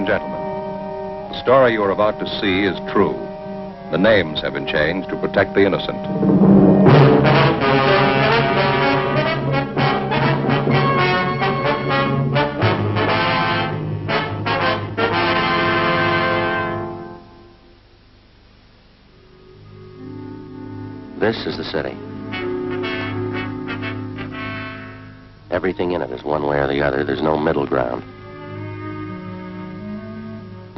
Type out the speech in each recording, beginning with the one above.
and gentlemen, the story you are about to see is true. The names have been changed to protect the innocent. This is the city. Everything in it is one way or the other. There's no middle ground.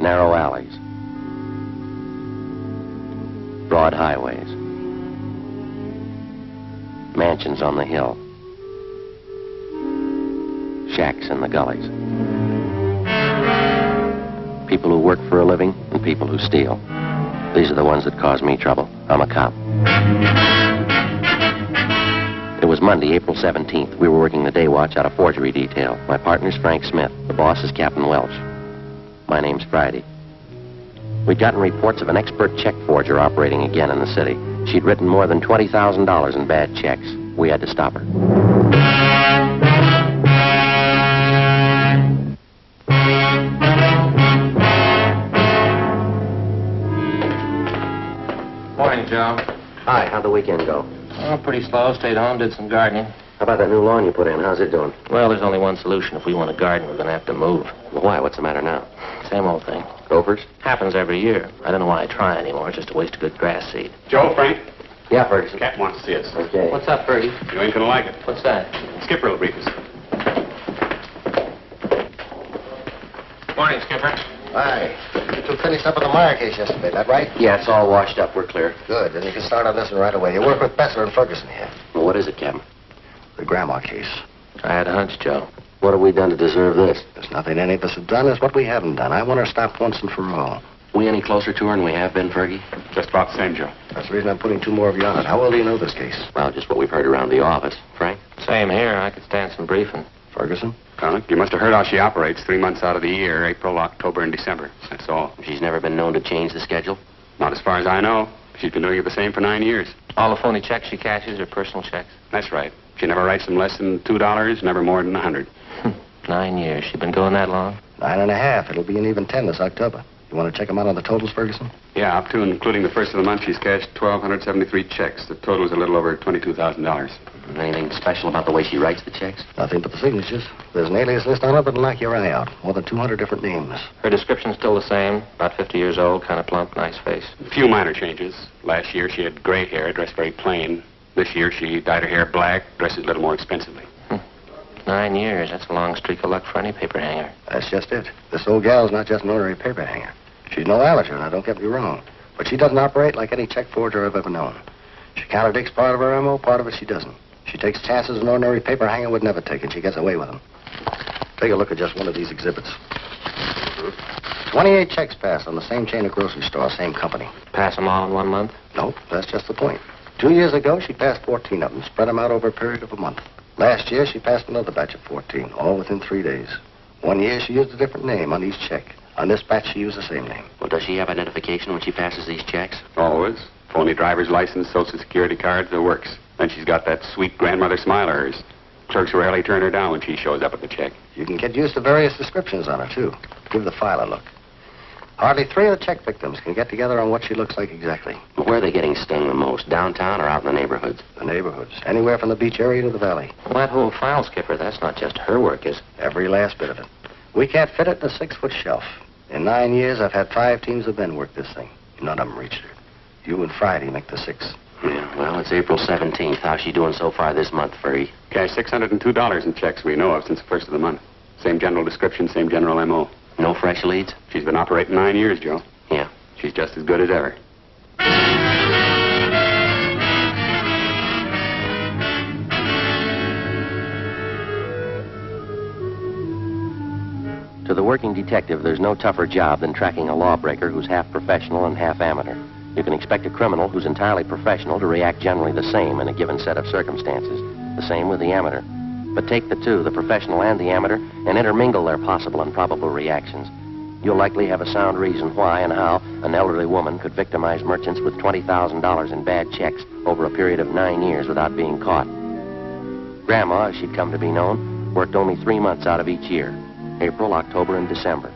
Narrow alleys. Broad highways. Mansions on the hill. Shacks in the gullies. People who work for a living and people who steal. These are the ones that cause me trouble. I'm a cop. It was Monday, April 17th. We were working the day watch out of forgery detail. My partner's Frank Smith. The boss is Captain Welch. My name's Friday. We'd gotten reports of an expert check forger operating again in the city. She'd written more than $20,000 in bad checks. We had to stop her. Morning, Joe. Hi, how'd the weekend go? Oh, pretty slow. Stayed home, did some gardening. How about that new lawn you put in? How's it doing? Well, there's only one solution. If we want to garden, we're going to have to move. Well, why? What's the matter now? Same old thing. Gophers? Happens every year. I don't know why I try anymore. It's just a waste of good grass seed. Joe, Frank, Yeah, Ferguson. Cap wants to see us. Okay. What's up, Fergie? You ain't gonna like it. What's that? Skipper will brief us. Morning, Skipper. Hi. You two finished up on the Meyer case yesterday, that right? Yeah, it's all washed up. We're clear. Good. Then you can start on this one right away. You work with Besser and Ferguson here. Well, what is it, Captain? The grandma case. I had a hunch, Joe. What have we done to deserve this? There's nothing any of us have done. It's what we haven't done. I want her stopped once and for all. We any closer to her than we have been, Fergie? Just about the same, Joe. That's the reason I'm putting two more of you on it. How well do you know this case? Well, just what we've heard around the office. Frank? Same here. I could stand some briefing. Ferguson? Colonel, you must have heard how she operates 3 months out of the year, April, October, and December. That's all. She's never been known to change the schedule? Not as far as I know. She's been doing it the same for 9 years. All the phony checks she cashes are personal checks. That's right. She never writes them less than $2, never more than 100. 9 years. She been going that long? 9.5. It'll be an even 10 this October. You want to check them out on the totals, Ferguson? Yeah, up to and including the first of the month, she's cashed 1,273 checks. The total is a little over $22,000. Anything special about the way she writes the checks? Nothing but the signatures. There's an alias list on it that'll knock your eye out. More than 200 different names. Her description's still the same. About 50 years old, kind of plump, nice face. A few minor changes. Last year, she had gray hair, dressed very plain. This year, she dyed her hair black, dresses a little more expensively. 9 years. That's a long streak of luck for any paper hanger. That's just it. This old gal's not just an ordinary paper hanger. She's no amateur, now don't get me wrong. But she doesn't operate like any check forger I've ever known. She contradicts part of her M.O., part of it she doesn't. She takes chances an ordinary paper hanger would never take, and she gets away with them. Take a look at just one of these exhibits. 28 checks passed on the same chain of grocery store, same company. Pass them all in 1 month? Nope, that's just the point. 2 years ago, she passed 14 of them, spread them out over a period of a month. Last year, she passed another batch of 14, all within 3 days. 1 year, she used a different name on each check. On this batch, she used the same name. Well, does she have identification when she passes these checks? Always. Phony driver's license, social security cards, it works. Then she's got that sweet grandmother smile of hers. Clerks rarely turn her down when she shows up at the check. You can get used to various descriptions on her, too. Give the file a look. Hardly 3 of the check victims can get together on what she looks like exactly. Well, where are they getting stung the most? Downtown or out in the neighborhoods? The neighborhoods. Anywhere from the beach area to the valley. Well, that whole file, Skipper, that's not just her work, is it? Every last bit of it. We can't fit it in a 6-foot shelf. In 9 years, I've had 5 teams of men work this thing. None of them reached her. You and Friday make the 6. Yeah, well, it's April 17th. How's she doing so far this month, Fergie? Cashed $602 in checks we know of since the first of the month. Same general description, same general M.O. No fresh leads? She's been operating 9 years, Joe. Yeah. She's just as good as ever. To the working detective, there's no tougher job than tracking a lawbreaker who's half professional and half amateur. You can expect a criminal who's entirely professional to react generally the same in a given set of circumstances. The same with the amateur. But take the two, the professional and the amateur, and intermingle their possible and probable reactions. You'll likely have a sound reason why and how an elderly woman could victimize merchants with $20,000 in bad checks over a period of 9 years without being caught. Grandma, as she'd come to be known, worked only 3 months out of each year. April, October, and December.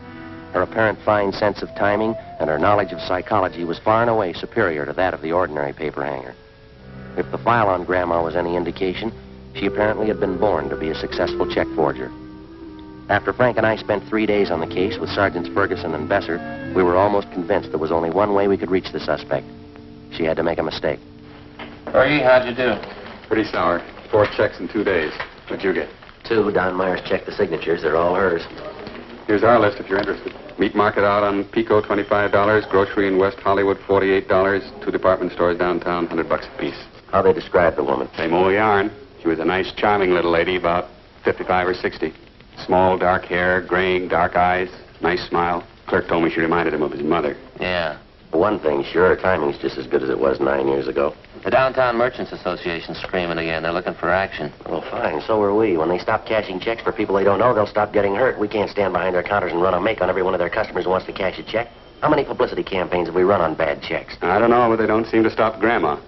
Her apparent fine sense of timing and her knowledge of psychology was far and away superior to that of the ordinary paper hanger. If the file on Grandma was any indication, she apparently had been born to be a successful check forger. After Frank and I spent 3 days on the case with Sergeants Ferguson and Besser, we were almost convinced there was only one way we could reach the suspect. She had to make a mistake. Fergie, how'd you do? Pretty sour. 4 checks in 2 days. What'd you get? 2. Don Myers checked the signatures. They're all hers. Here's our list if you're interested. Meat market out on Pico, $25. Grocery in West Hollywood, $48. 2 department stores downtown, $100 apiece. How they describe the woman? Same old yarn. She was a nice, charming little lady, about 55 or 60. Small, dark hair, graying, dark eyes, nice smile. Clerk told me she reminded him of his mother. Yeah. For one thing, sure, her timing's just as good as it was 9 years ago. The Downtown Merchants Association's screaming again. They're looking for action. Well, fine, so are we. When they stop cashing checks for people they don't know, they'll stop getting hurt. We can't stand behind their counters and run a make on every one of their customers who wants to cash a check. How many publicity campaigns have we run on bad checks? I don't know, but they don't seem to stop Grandma.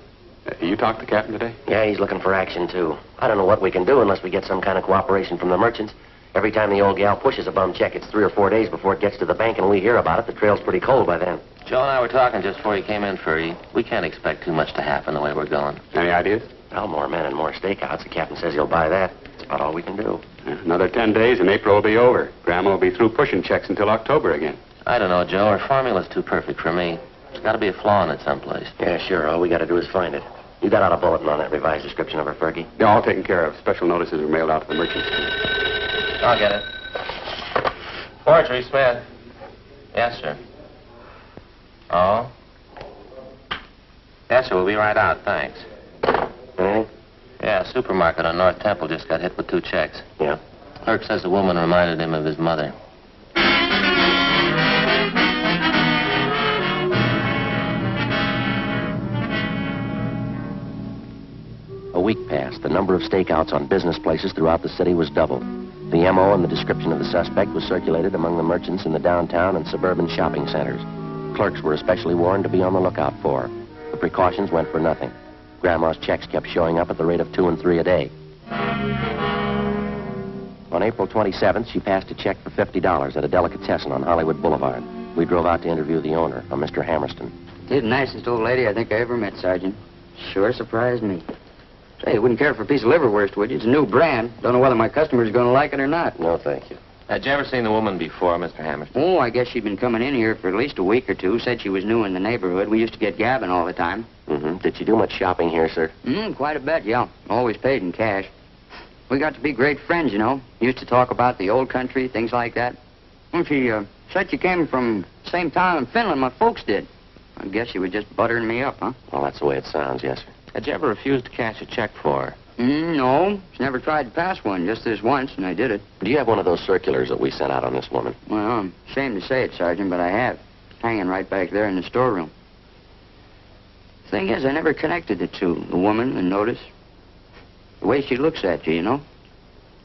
You talked to the captain today? Yeah, he's looking for action, too. I don't know what we can do unless we get some kind of cooperation from the merchants. Every time the old gal pushes a bum check, it's 3 or 4 days before it gets to the bank, and we hear about it. The trail's pretty cold by then. Joe and I were talking just before you came in, Fergie. We can't expect too much to happen the way we're going. Any ideas? Well, more men and more stakeouts. The captain says he'll buy that. That's about all we can do. Yeah, another 10 days and April will be over. Grandma will be through pushing checks until October again. I don't know, Joe. Her formula's too perfect for me. There's got to be a flaw in it someplace. Yeah, sure. All we got to do is find it. You got out a bulletin on that revised description of her, Fergie? Yeah, all taken care of. Special notices were mailed out to the merchants. I'll get it. Forgery, Smith. Yes, sir. Oh? Yes, sir. We'll be right out. Thanks. Anything? Yeah, a supermarket on North Temple just got hit with 2 checks. Yeah. Clerk says the woman reminded him of his mother. A week passed. The number of stakeouts on business places throughout the city was doubled. The M.O. and the description of the suspect was circulated among the merchants in the downtown and suburban shopping centers. Clerks were especially warned to be on the lookout for. The precautions went for nothing. Grandma's checks kept showing up at the rate of 2 and 3 a day. On April 27th, she passed a check for $50 at a delicatessen on Hollywood Boulevard. We drove out to interview the owner, a Mr. Hammerston. She's the nicest old lady I think I ever met, Sergeant. Sure surprised me. Say, you wouldn't care for a piece of liverwurst, would you? It's a new brand. Don't know whether my customers are going to like it or not. No, thank you. Had you ever seen the woman before, Mr. Hammerston? Oh, I guess she'd been coming in here for at least a week or 2. Said she was new in the neighborhood. We used to get gabbing all the time. Mm-hmm. Did she do much shopping here, sir? Quite a bit, yeah. Always paid in cash. We got to be great friends, you know. Used to talk about the old country, things like that. Well, she said she came from the same town in Finland my folks did. I guess she was just buttering me up, huh? Well, that's the way it sounds, yes, sir. Had you ever refused to cash a check for her? No. She never tried to pass one, just this once, and I did it. Do you have one of those circulars that we sent out on this woman? Well, I'm ashamed to say it, Sergeant, but I have. Hanging right back there in the storeroom. Thing is, I never connected the two. The woman, the notice. The way she looks at you, you know?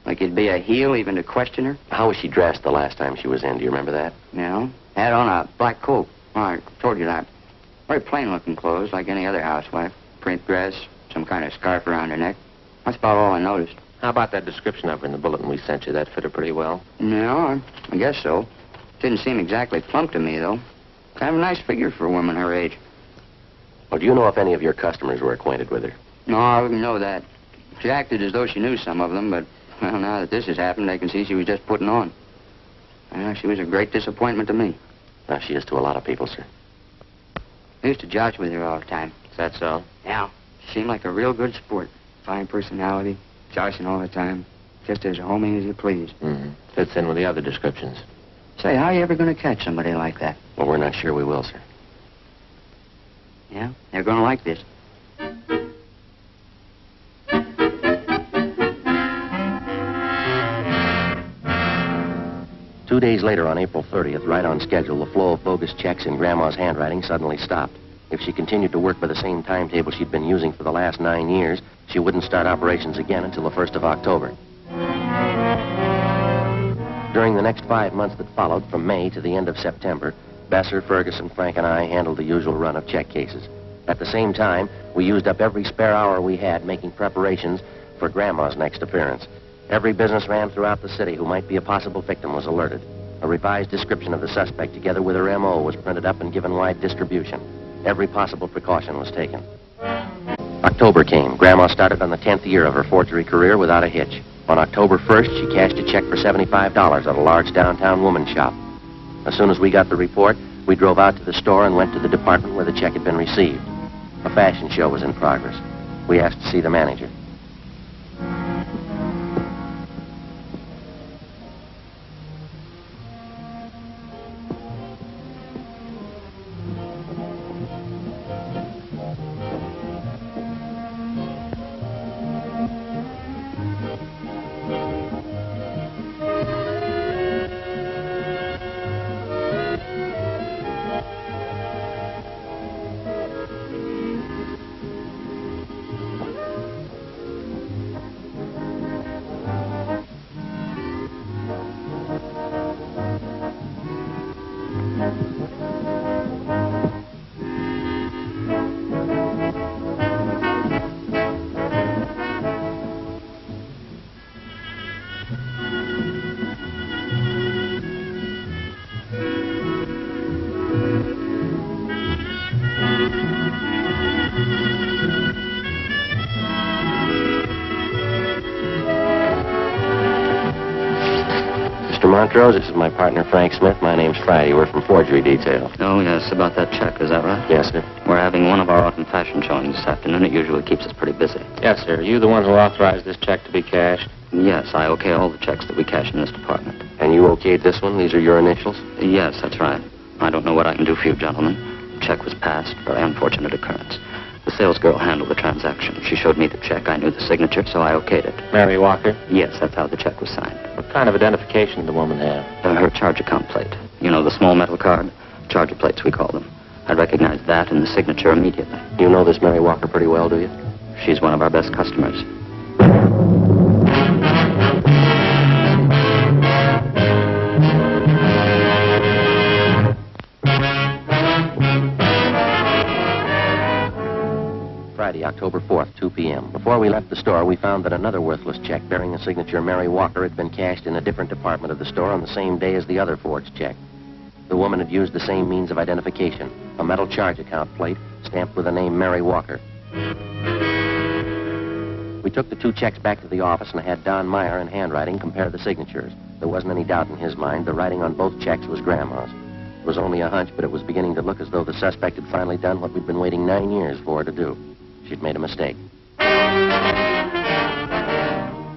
Like it'd be a heel even to question her. How was she dressed the last time she was in? Do you remember that? You know? Had on a black coat. Oh, I told you that. Very plain-looking clothes, like any other housewife. Print dress, some kind of scarf around her neck. That's about all I noticed. How about that description of her in the bulletin we sent you? That fit her pretty well? No, I guess so. Didn't seem exactly plump to me, though. Kind of a nice figure for a woman her age. Well, do you know if any of your customers were acquainted with her? No, I wouldn't know that. She acted as though she knew some of them, but, well, now that this has happened, I can see she was just putting on. She was a great disappointment to me. Well, she is to a lot of people, sir. I used to josh with her all the time. Is that so? Yeah. She seemed like a real good sport. Fine personality, joshing all the time. Just as homey as you please. Mm-hmm. Fits in with the other descriptions. Say, how are you ever going to catch somebody like that? Well, we're not sure we will, sir. Yeah? They're going to like this. Two days later, on April 30th, right on schedule, the flow of bogus checks in Grandma's handwriting suddenly stopped. If she continued to work by the same timetable she'd been using for the last 9 years, she wouldn't start operations again until the 1st of October. During the next 5 months that followed, from May to the end of September, Besser, Ferguson, Frank, and I handled the usual run of check cases. At the same time, we used up every spare hour we had making preparations for Grandma's next appearance. Every businessman throughout the city who might be a possible victim was alerted. A revised description of the suspect together with her M.O. was printed up and given wide distribution. Every possible precaution was taken. October came. Grandma started on the 10th year of her forgery career without a hitch. On October 1st, she cashed a check for $75 at a large downtown woman's shop. As soon as we got the report, we drove out to the store and went to the department where the check had been received. A fashion show was in progress. We asked to see the manager. Montrose, this is my partner, Frank Smith. My name's Friday. We're from Forgery Detail. Oh, yes, about that check, is that right? Yes, sir. We're having one of our autumn fashion showings this afternoon. It usually keeps us pretty busy. Yes, sir. Are you the one who authorized this check to be cashed? Yes, I okay all the checks that we cash in this department. And you okayed this one? These are your initials? Yes, that's right. I don't know what I can do for you, gentlemen. The check was passed. Very unfortunate occurrence. The sales girl handled the transaction. She showed me the check. I knew the signature, so I okayed it. Mary Walker? Yes, that's how the check was signed. What kind of identification did the woman have? Her charge account plate. You know, the small metal card? Charger plates, we call them. I recognized that and the signature immediately. You know this Mary Walker pretty well, do you? She's one of our best customers. Friday, October 4th, 2 p.m. Before we left the store, we found that another worthless check bearing the signature Mary Walker had been cashed in a different department of the store on the same day as the other forged check. The woman had used the same means of identification, a metal charge account plate stamped with the name Mary Walker. We took the two checks back to the office and had Don Meyer in handwriting compare the signatures. There wasn't any doubt in his mind. The writing on both checks was Grandma's. It was only a hunch, but it was beginning to look as though the suspect had finally done what we'd been waiting 9 years for her to do. She'd made a mistake.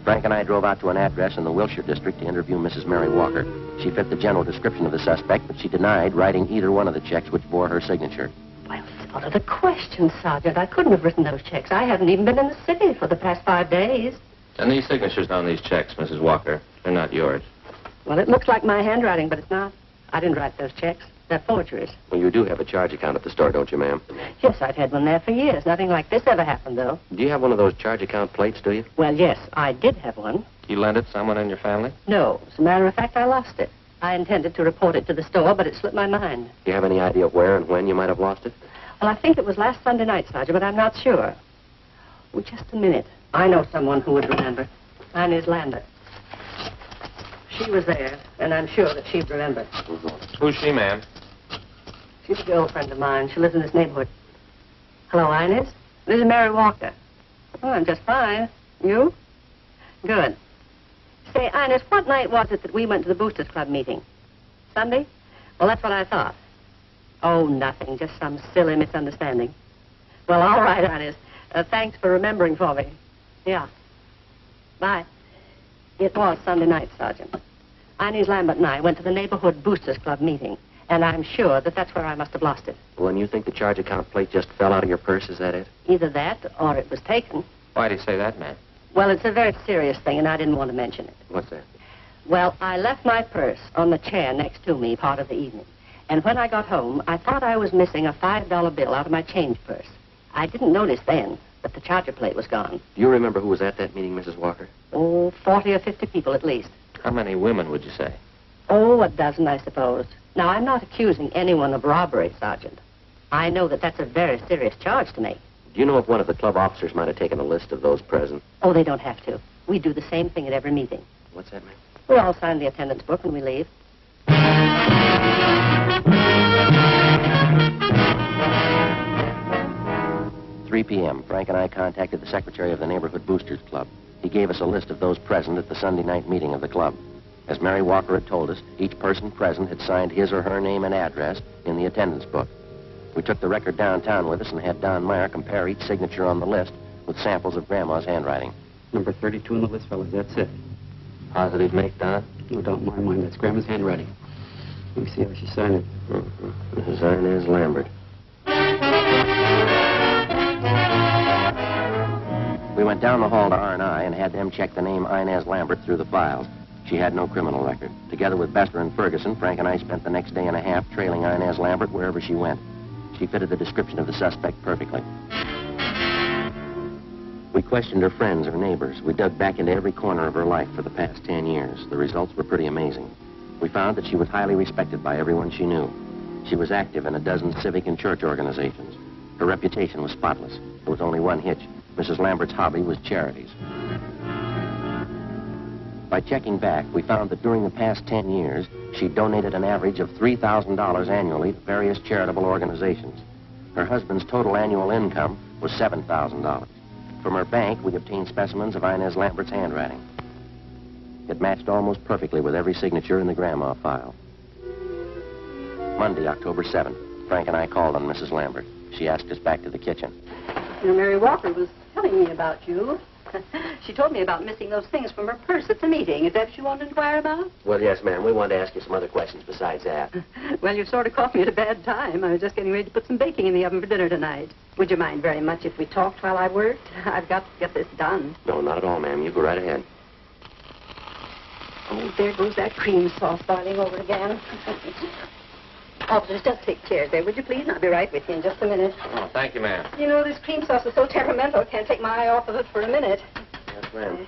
Frank and I drove out to an address in the Wilshire district to interview Mrs. Mary Walker. She fit the general description of the suspect, but she denied writing either one of the checks which bore her signature. Well, what are the questions, Sergeant? I couldn't have written those checks. I haven't even been in the city for the past 5 days. And these signatures on these checks, Mrs. Walker, they're not yours. Well, it looks like my handwriting, but it's not. I didn't write those checks. They're forgeries. Well, you do have a charge account at the store, don't you, ma'am? Yes, I've had one there for years. Nothing like this ever happened, though. Do you have one of those charge account plates, do you? Well, yes, I did have one. You lent it to someone in your family? No, as a matter of fact, I lost it. I intended to report it to the store, but it slipped my mind. Do you have any idea where and when you might have lost it? Well, I think it was last Sunday night, Sergeant, but I'm not sure. Oh, just a minute. I know someone who would remember. Inez Lambert. She was there, and I'm sure that she'd remember. Who's she, ma'am? She's a girlfriend of mine. She lives in this neighborhood. Hello, Inez. This is Mary Walker. Oh, I'm just fine. You? Good. Say, Inez, what night was it that we went to the Boosters Club meeting? Sunday? Well, that's what I thought. Oh, nothing. Just some silly misunderstanding. Well, all right, Inez. Thanks for remembering for me. Yeah. Bye. It was Sunday night, Sergeant. Inez Lambert and I went to the neighborhood Boosters Club meeting, and I'm sure that that's where I must have lost it. Well, and you think the charge account plate just fell out of your purse, is that it? Either that or it was taken. Why do you say that, ma'am? Well, it's a very serious thing, and I didn't want to mention it. What's that? Well, I left my purse on the chair next to me part of the evening. And when I got home, I thought I was missing a $5 bill out of my change purse. I didn't notice then that the charger plate was gone. Do you remember who was at that meeting, Mrs. Walker? Oh, 40 or 50 people at least. How many women would you say? Oh, a dozen, I suppose. Now, I'm not accusing anyone of robbery, Sergeant. I know that that's a very serious charge to make. Do you know if one of the club officers might have taken a list of those present? Oh, they don't have to. We do the same thing at every meeting. What's that, ma'am? We all sign the attendance book when we leave. "3 p.m., Frank and I contacted the secretary of the Neighborhood Boosters Club. He gave us a list of those present at the Sunday night meeting of the club. As Mary Walker had told us, each person present had signed his or her name and address in the attendance book. We took the record downtown with us and had Don Meyer compare each signature on the list with samples of Grandma's handwriting. Number 32 on the list, fellas. That's it. Positive make, Donna? No doubt in my mind. That's Grandma's handwriting. Let me see how she signed it. Mrs. Inez Lambert. We went down the hall to R&I and had them check the name Inez Lambert through the files. She had no criminal record. Together with Bester and Ferguson, Frank and I spent the next day and a half trailing Inez Lambert wherever she went. She fitted the description of the suspect perfectly. We questioned her friends, her neighbors. We dug back into every corner of her life for the past 10 years. The results were pretty amazing. We found that she was highly respected by everyone she knew. She was active in a dozen civic and church organizations. Her reputation was spotless. There was only one hitch. Mrs. Lambert's hobby was charities. By checking back, we found that during the past 10 years, she donated an average of $3,000 annually to various charitable organizations. Her husband's total annual income was $7,000. From her bank, we obtained specimens of Inez Lambert's handwriting. It matched almost perfectly with every signature in the Grandma file. Monday, October 7th, Frank and I called on Mrs. Lambert. She asked us back to the kitchen. You know, Mary Walker was telling me about you. She told me about missing those things from her purse at the meeting. Is that what you want to inquire about? Well, yes, ma'am. We wanted to ask you some other questions besides that. Well, you've sort of caught me at a bad time. I was just getting ready to put some baking in the oven for dinner tonight. Would you mind very much if we talked while I worked? I've got to get this done. No, not at all, ma'am. You go right ahead. Oh, there goes that cream sauce boiling over again. Officers, just take chairs there, would you please? I'll be right with you in just a minute. Oh, thank you, ma'am. You know, this cream sauce is so temperamental, I can't take my eye off of it for a minute. Yes, ma'am.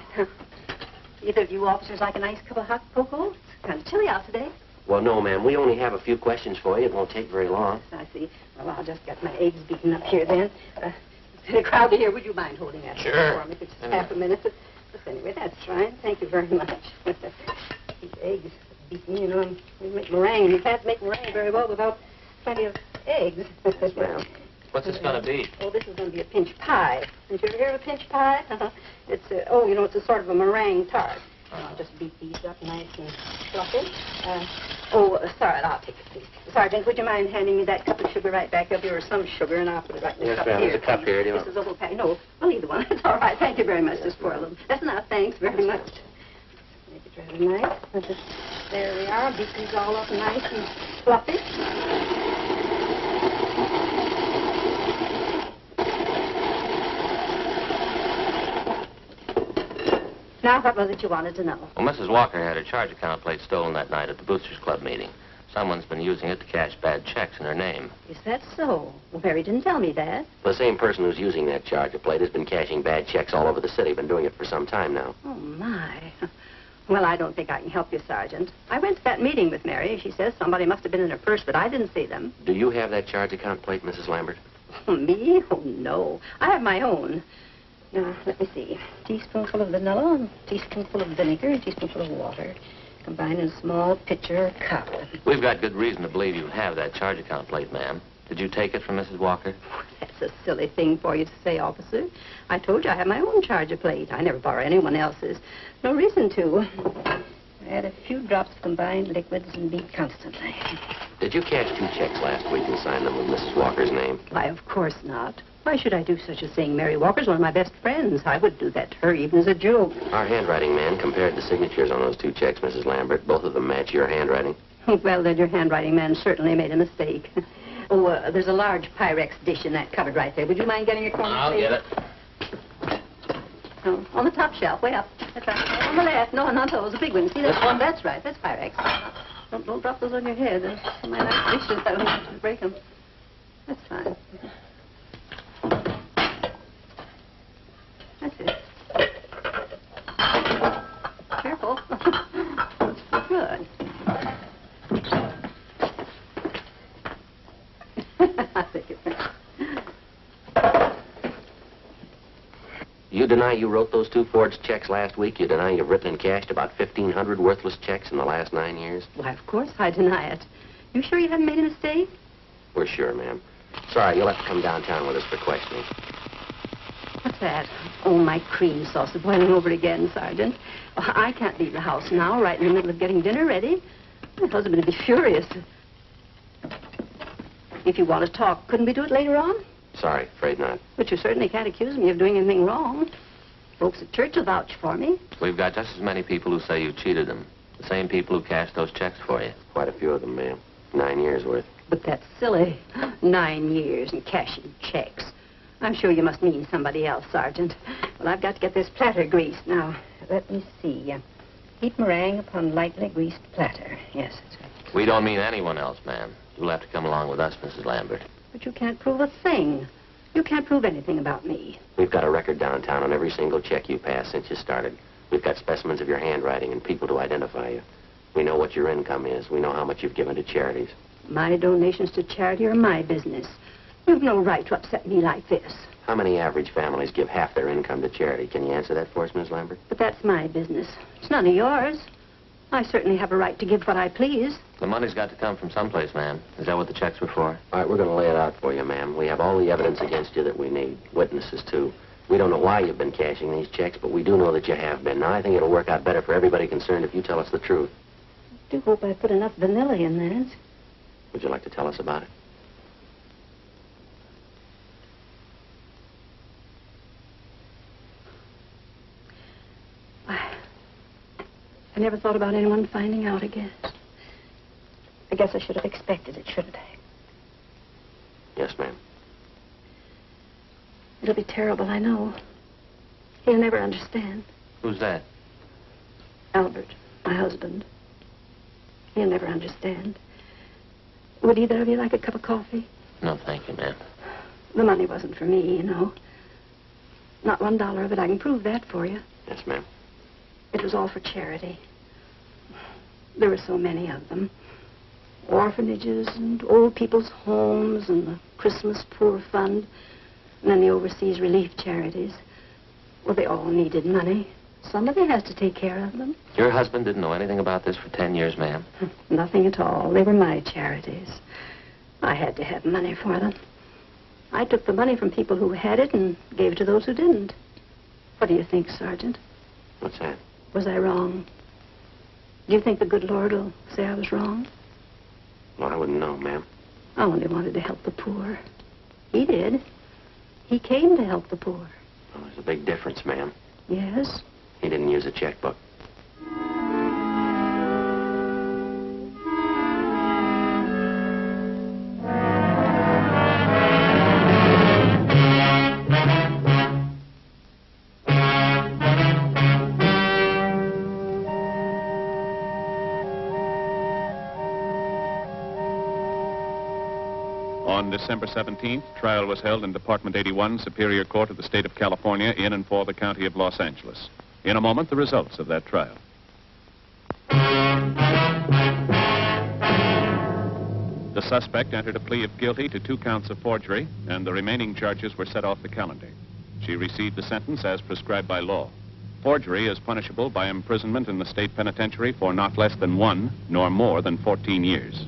Either of you officers like a nice cup of hot cocoa? It's kind of chilly out today. Well, no, ma'am. We only have a few questions for you. It won't take very long. I see. Well, I'll just get my eggs beaten up here then. It's been crowded here. Would you mind holding that Sure. for me for just half a minute? But anyway, that's fine. Thank you very much. These eggs beaten, you know, we make meringue. You can't make meringue very well without plenty of eggs. Yes, ma'am. What's this going to be? Oh, this is going to be a pinch pie. Did you ever hear of a pinch pie? It's oh, you know, it's a sort of a meringue tart. I'll just beat these up nice and fluffy. Sorry, I'll take it, please. Sergeant, would you mind handing me that cup of sugar right back up here, or some sugar, and I'll put it right in the Yes, cup ma'am. here. There's a cup please. here. Do you This is a whole pack. No, I'll leave the one. It's all right. Thank you very much. Just spoil them. That's enough. Thanks very much. Make it rather nice. There we are. Beat these all up nice and fluffy. Now, what was it you wanted to know? Well, Mrs. Walker had her charge account plate stolen that night at the Boosters Club meeting. Someone's been using it to cash bad checks in her name. Is that so? Well, Mary didn't tell me that. The same person who's using that charger plate has been cashing bad checks all over the city. Been doing it for some time now. Oh, my. Well, I don't think I can help you, Sergeant. I went to that meeting with Mary. She says somebody must have been in her purse, but I didn't see them. Do you have that charge account plate, Mrs. Lambert? Me? Oh, no. I have my own. Now, let me see. Teaspoonful of vanilla, teaspoonful of vinegar, a teaspoonful of water. Combined in a small pitcher or cup. We've got good reason to believe you have that charge account plate, ma'am. Did you take it from Mrs. Walker? That's a silly thing for you to say, officer. I told you I have my own charger plate. I never borrow anyone else's. No reason to. I add a few drops of combined liquids and beat constantly. Did you cash 2 checks last week and sign them with Mrs. Walker's name? Why, of course not. Why should I do such a thing? Mary Walker's one of my best friends. I would do that to her even as a joke. Our handwriting man compared the signatures on those 2 checks, Mrs. Lambert. Both of them match your handwriting. Well, then your handwriting man certainly made a mistake. There's a large Pyrex dish in that cupboard right there. Would you mind getting it for me, I'll please? get it. Oh, on the top shelf, way up. That's right. On the left. No, not those. The big ones. See, this one? That's right. That's Pyrex. Don't drop those on your head. They're my nice dishes. I don't want to break them. That's fine. That's it. Careful. Good. I think it's... You deny deny you wrote those 2 forged checks last week? You deny you've written and cashed about 1,500 worthless checks in the last 9 years? Why, of course I deny it. You sure you haven't made a mistake? We're sure, ma'am. Sorry, you'll have to come downtown with us for questioning. What's that? Oh, my cream sauce is boiling over again, Sergeant. Oh, I can't leave the house now, right in the middle of getting dinner ready. My husband would be furious. If you want to talk, couldn't we do it later on? Sorry, afraid not. But you certainly can't accuse me of doing anything wrong. Folks at church will vouch for me. We've got just as many people who say you cheated them. The same people who cashed those checks for you. Quite a few of them, ma'am. 9 years worth. But that's silly. 9 years and cashing checks. I'm sure you must mean somebody else, Sergeant. Well, I've got to get this platter greased. Now, let me see. Heat meringue upon lightly greased platter. Yes, that's right. We don't mean anyone else, ma'am. You'll have to come along with us, Mrs. Lambert. But you can't prove a thing. You can't prove anything about me. We've got a record downtown on every single check you passed since you started. We've got specimens of your handwriting and people to identify you. We know what your income is. We know how much you've given to charities. My donations to charity are my business. You've no right to upset me like this. How many average families give half their income to charity? Can you answer that for us, Miss Lambert? But that's my business. It's none of yours. I certainly have a right to give what I please. The money's got to come from someplace, ma'am. Is that what the checks were for? All right, we're going to lay it out for you, ma'am. We have all the evidence against you that we need. Witnesses, too. We don't know why you've been cashing these checks, but we do know that you have been. Now, I think it'll work out better for everybody concerned if you tell us the truth. I do hope I put enough vanilla in that. Would you like to tell us about it? I never thought about anyone finding out, I guess. I guess I should have expected it, shouldn't I? Yes, ma'am. It'll be terrible, I know. He'll never understand. Who's that? Albert, my husband. He'll never understand. Would either of you like a cup of coffee? No, thank you, ma'am. The money wasn't for me, you know. Not $1 of it. I can prove that for you. Yes, ma'am. It was all for charity. There were so many of them. Orphanages and old people's homes and the Christmas Poor Fund and then the overseas relief charities. Well, they all needed money. Somebody has to take care of them. Your husband didn't know anything about this for 10 years, ma'am? Nothing at all. They were my charities. I had to have money for them. I took the money from people who had it and gave it to those who didn't. What do you think, Sergeant? What's that? Was I wrong? Do you think the good Lord will say I was wrong? Well, I wouldn't know, ma'am. I only wanted to help the poor. He did. He came to help the poor. Well, there's a big difference, ma'am. Yes? He didn't use a checkbook. On December 17th, trial was held in Department 81, Superior Court of the State of California, in and for the County of Los Angeles. In a moment, the results of that trial. The suspect entered a plea of guilty to 2 counts of forgery, and the remaining charges were set off the calendar. She received the sentence as prescribed by law. Forgery is punishable by imprisonment in the state penitentiary for not less than 1 nor more than 14 years.